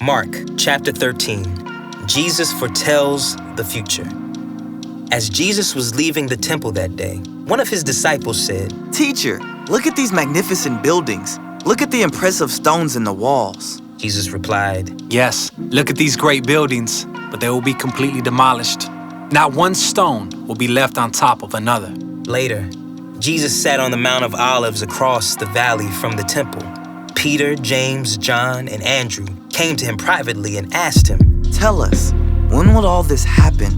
Mark chapter 13. Jesus foretells the future. As Jesus was leaving the temple that day, one of his disciples said, "Teacher, look at these magnificent buildings. Look at the impressive stones in the walls." Jesus replied, "Yes, look at these great buildings, but they will be completely demolished. Not one stone will be left on top of another." Later, Jesus sat on the Mount of Olives across the valley from the temple. Peter, James, John, and Andrew came to him privately and asked him, "Tell us, when will all this happen?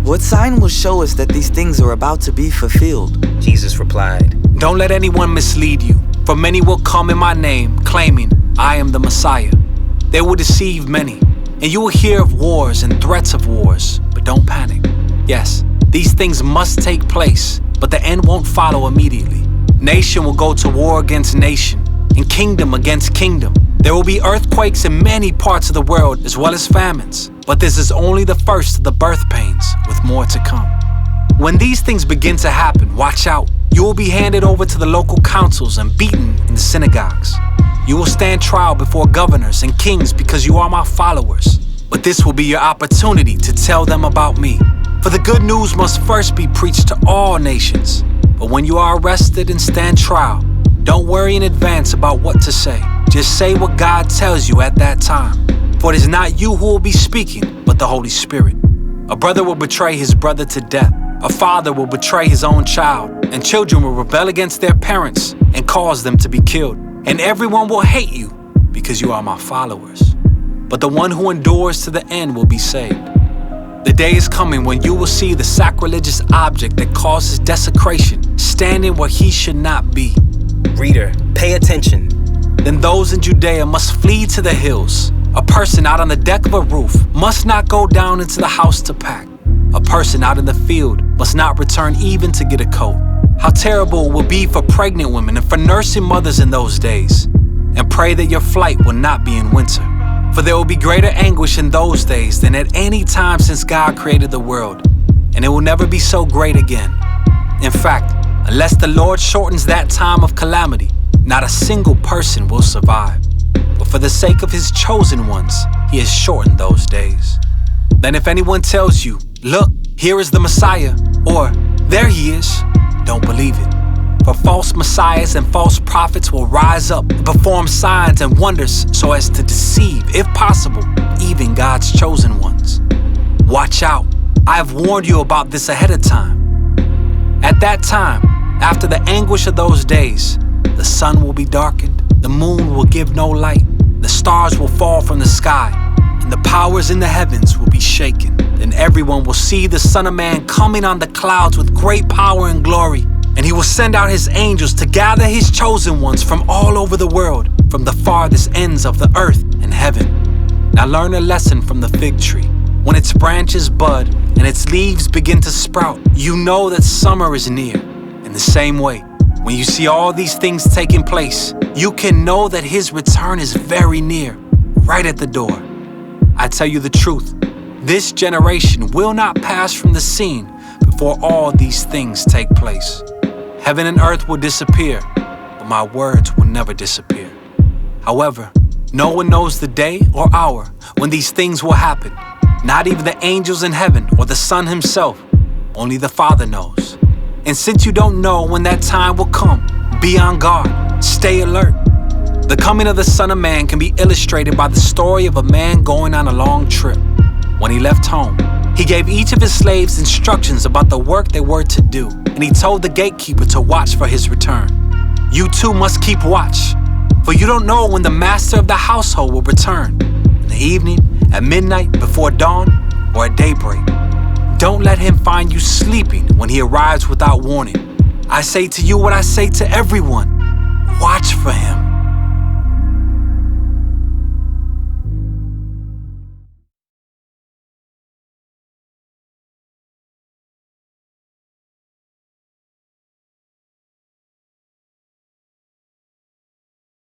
What sign will show us that these things are about to be fulfilled?" Jesus replied, "Don't let anyone mislead you, for many will come in my name, claiming, 'I am the Messiah.' They will deceive many, and you will hear of wars and threats of wars, but don't panic. Yes, these things must take place, but the end won't follow immediately. Nation will go to war against nation, and kingdom against kingdom. There will be earthquakes in many parts of the world, as well as famines. But this is only the first of the birth pains, with more to come. When these things begin to happen, watch out. You will be handed over to the local councils and beaten in the synagogues. You will stand trial before governors and kings because you are my followers. But this will be your opportunity to tell them about me. For the good news must first be preached to all nations. But when you are arrested and stand trial, don't worry in advance about what to say. Just say what God tells you at that time. For it is not you who will be speaking, but the Holy Spirit. A brother will betray his brother to death. A father will betray his own child. And children will rebel against their parents and cause them to be killed. And everyone will hate you because you are my followers. But the one who endures to the end will be saved. The day is coming when you will see the sacrilegious object that causes desecration standing where he should not be. Reader, pay attention. Then those in Judea must flee to the hills. A person out on the deck of a roof must not go down into the house to pack. A person out in the field must not return even to get a coat. How terrible it will be for pregnant women and for nursing mothers in those days. And pray that your flight will not be in winter. For there will be greater anguish in those days than at any time since God created the world. And it will never be so great again. In fact, unless the Lord shortens that time of calamity, not a single person will survive. But for the sake of his chosen ones, he has shortened those days. Then if anyone tells you, 'Look, here is the Messiah,' or 'There he is,' don't believe it. For false messiahs and false prophets will rise up and perform signs and wonders so as to deceive, if possible, even God's chosen ones. Watch out. I have warned you about this ahead of time. At that time, after the anguish of those days, the sun will be darkened, the moon will give no light, the stars will fall from the sky, and the powers in the heavens will be shaken. Then everyone will see the Son of Man coming on the clouds with great power and glory, and he will send out his angels to gather his chosen ones from all over the world, from the farthest ends of the earth and heaven. Now learn a lesson from the fig tree. When its branches bud and its leaves begin to sprout, you know that summer is near. In the same way, when you see all these things taking place, you can know that his return is very near, right at the door. I tell you the truth, this generation will not pass from the scene before all these things take place. Heaven and earth will disappear, but my words will never disappear. However, no one knows the day or hour when these things will happen, not even the angels in heaven or the Son himself. Only the Father knows. And since you don't know when that time will come, be on guard, stay alert. The coming of the Son of Man can be illustrated by the story of a man going on a long trip. When he left home, he gave each of his slaves instructions about the work they were to do, and he told the gatekeeper to watch for his return. You too must keep watch, for you don't know when the master of the household will return, in the evening, at midnight, before dawn, or at daybreak. Don't let him find you sleeping when he arrives without warning. I say to you what I say to everyone, watch for him.